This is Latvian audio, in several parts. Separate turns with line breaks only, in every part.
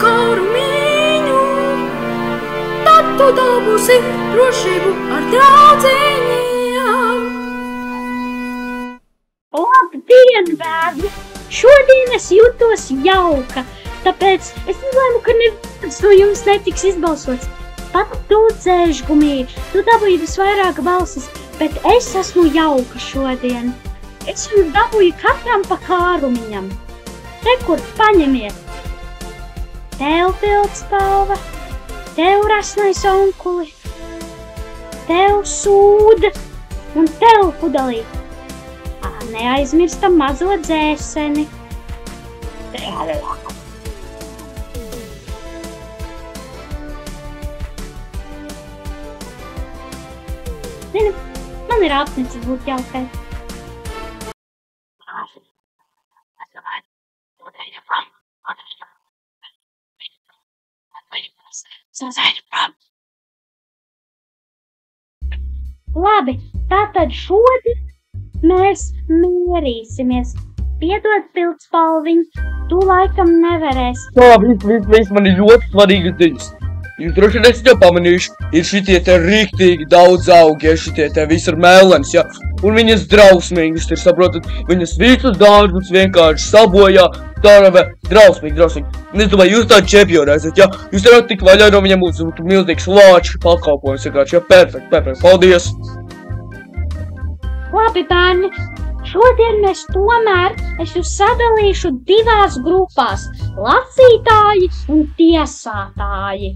karmiņu, tad tu dabūsi drošību ar draudziņiem.
Labdien, bērni! Šodien es jūtos jauka, tāpēc es izlēmu, ka neviens no jums netiks izbalsots. Pat tu, dzēžgumī, tu dabūji visvairāk balsis, bet es esmu jauka šodien. Es jums dabūju katram pa kārumiņam. Rekur, paņemiet. Tev pildspalva, tev rasnais onkuli, tev sūda un tev pudelīt. Neaizmirstam mazo dzēseni. Zini, man ir apnicis būt jaukai. Labi, tātad šodien mēs mierīsimies. Piedod, pildspalviņ, tu laikam nevarēsi.
Jā, viss man ir ļoti svarīgas ziņas. Jūs droši vien esat jau pamanījuši, ir šitie te riktīgi daudz augi, ja šitie te visur mēlenes, ja. Un viņas drausmīgas, ir saprotat, viņas visus dārgus vienkārši sabojā, tāravē, drausmīgi. Es domāju, jūs tādi čempioni esat, ja. Jūs varat tik vaļā no viņam uzbūt milzīgs lāču pakalpojums, vienkārši, ja, perfekt, paldies.
Labi, bērni, šodien mēs tomēr es jūs sadalīšu divās grupās – lasītāji un tiesātāji.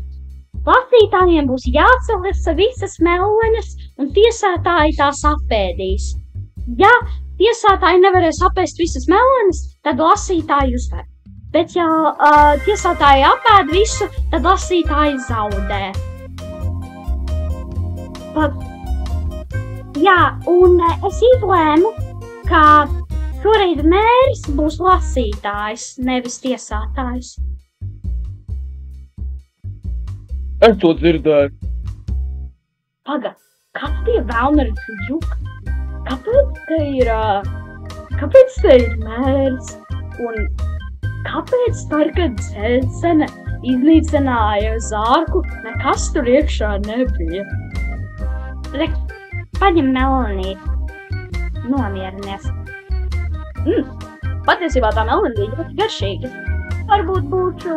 Lasītājiem būs jāsalasa visas mellenes un tiesātāji tās apēdīs. Ja tiesātāji nevarēs apēst visas mellenes, tad lasītāji uzvar. Bet ja tiesātāji apēd visu, tad lasītāji zaudē. Jā, un es izlēmu, ka šoreiz mērs būs lasītājs, nevis tiesātājs.
Es to dzirdēju.
Paga, kāds tie vēlnari juk? Kāpēc te ir mērs? Un kāpēc par, kad dzēsene iznīcināja zārku, nekas tur iekšā nebija? Paņem melanīti. Nomierinies. Patiesībā tā melanīti ļoti garšīga. Varbūt būšu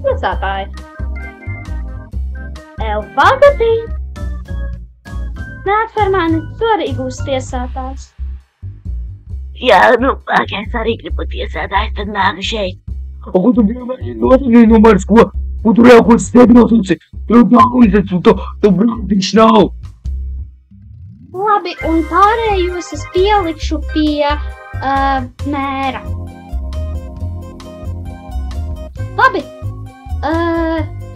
tiesātāji. Elfāgatī. Nāc par mani, tu arī būsi tiesātājs.
Jā, es arī gribu tiesātājs, tad nāku šeit.
Ko tu vienmēr notinīji no manis, ko? Un tu jau ko stebinotusi? Tu daudz, tu brātiņš nav.
Labi, un pārējos es pielikšu pie mēra. Labi,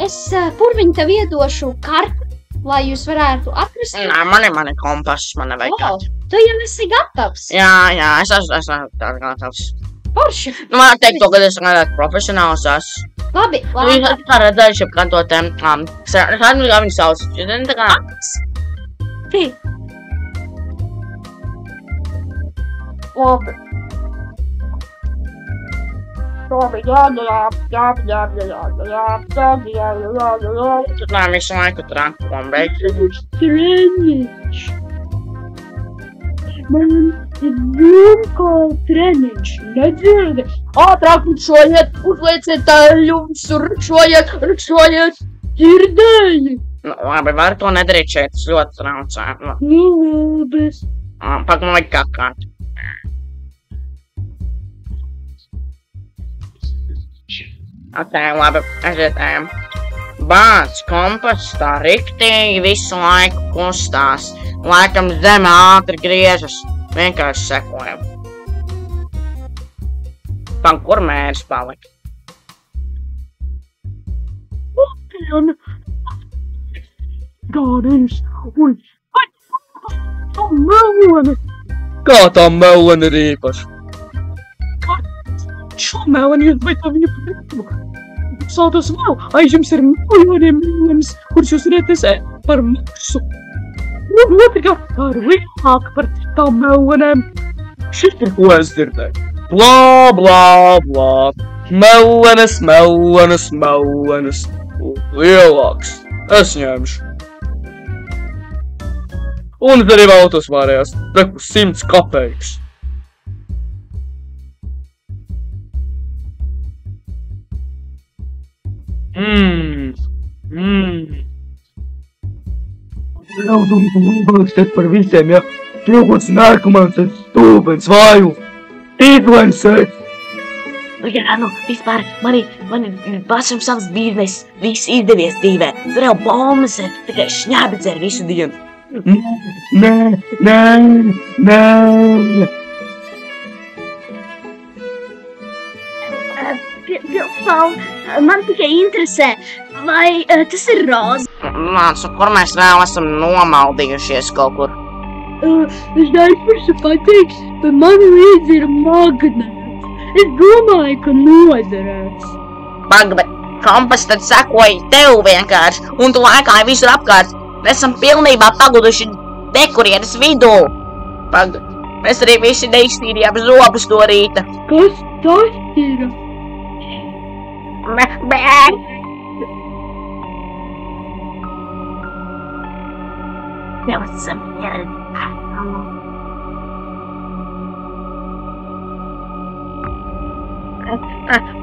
es purviņ tev iedošu karti, lai jūs varētu atrast.
Nē, man ir kompass, man nevajag karti.
Tu jau esi gatavs.
Jā, es esmu gatavs.
Porši.
Man teikt to, ka es redzētu profesionāls esmu.
Labi.
Jūs kā redzējuši ap to tēm, kā viņi sauc, jūs zini tā kā?
Tī. Labi,
Tad nē, visu laiku trankulam beigts.
Treniņš. Man ir vienkārši treniņš, nedzirdi. Ātrāk rukšojiet, uzlieciet taļums, rukšojiet, dzirdēji.
Labi, var to nedarīt šeit, tas ļoti traucē.
Labi.
Pak man vajag kakāt. Ok, labi, aiziet ejam. Bāc, kompass tā riktīgi visu laiku kustās. Laikam zeme ātri griežas. Vienkārši sekojam. Pan, kur mērs palika?
Labdien! Gādiņš un... Tā melone! Kā tā melone ir īpaša? Šo meloni jūs vai tā viņa patīk? Sautos vēl, aiz jums ir miljoniem melenes, kurus jūs redzēsiet par maksu. Un otrā, tā ir lielāka par citām melenēm. Šis ir, ko es dzirdēju. Blā, blā, blā. Melenes, melenes, melenes. Lielāks. Es ņemšu. Un es arī vēlētos vārējās. Reku 100 kapeikus. Nobākstet par visiem, ja? Trūkots narkomans, stūpens, vāju. Izlensēt.
Jā, nu, vispār, man ir pašam savs biznes, viss izdevies dzīvē. Tur jau bombas ir, tikai šņābedz ar visu dienu.
Nē.
Pilspaul, man tikai interesē, vai tas ir roza?
Māc, kur mēs vēl esam nomaldījušies kaut kur?
Es neesmu pateiks, bet man līdzi ir magnēts. Es domāju, ka noderēs.
Pag, bet kompas tad sekoja tev vienkārši, un tu lēkāji visur apkārt. Mēs esam pilnībā paguduši dekurienes vidū. Pag, mēs arī visi neiztīrījām zobus no rīta.
Kas tas ir?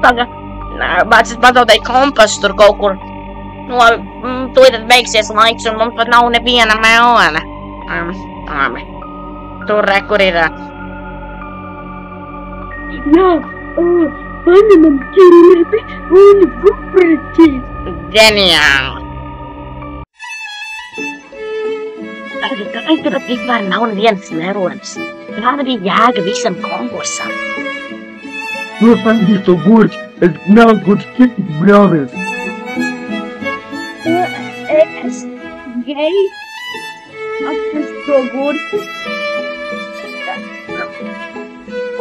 Paga, mācis pazaudēja kompasu tur kaut kur. Nu, labi, tūlīt beigsies laiks, un mums pat nav neviena melena. Labi, tur re, kur ir.
Jā, paņemam ķiriepi un gupreķi.
Ģeniāli! Kāpēc tur vispār nav nevienas melonas? Kāda bija jēga visam konkursam?
Nopelnīt to gurķi, es nav gurķi ķirti brāvies.
Es gejs atrast to gurķi.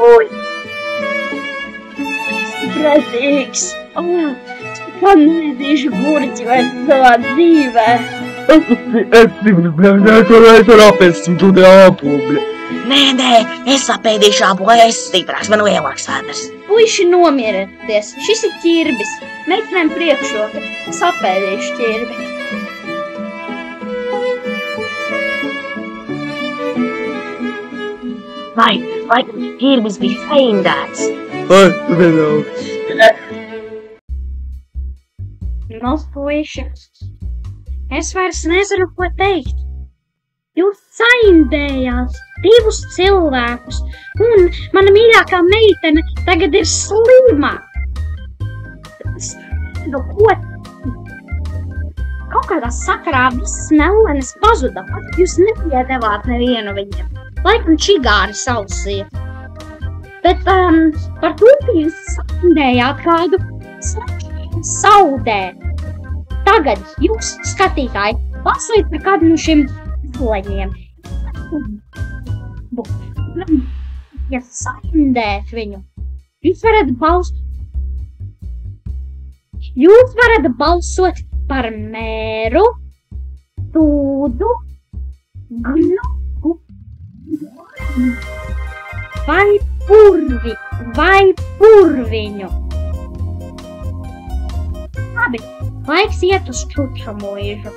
Oi! Spratīgs! Kad nezīšu gurķi vairs savā dzīvē.
Es nevarētu apēst to apobli.
Nē, es apēdīšu abu, lai es stiprāks, man lielāks ēders.
Puiši nomierieties, šis ir ķirbis. Meitenēm priekšroka, es apēdīšu ķirbi.
Vai ķirbis bija saindēts?
Vienalga.
Nu, puiši, es vairs nezinu, ko teikt. Jūs saindējāt 2 cilvēkus, un mana mīļākā meitene tagad ir slima. Nu, ko? Kaut kādā sakarā visas melenes pazuda, pat jūs nepiedevāt nevienu viņiem. Laikam čigāri sausīja. Bet par to, ka jūs saindējāt kādu saudē. Tagad jūs, skatītāji, lasiet par kādu no šiem zloņiem. Ja saindēt viņu, jūs varat balsot par mēru, tūdu, gluku, vai purviņu. Labi, laiks iet uz čuču mūžu.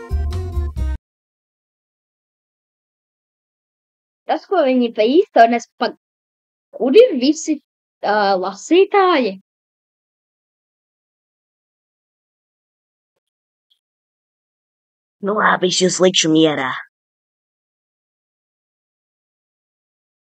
Tas, ko viņi pa īsto nespat, kur ir visi lasītāji?
Nu labi, es jūs likšu mierā.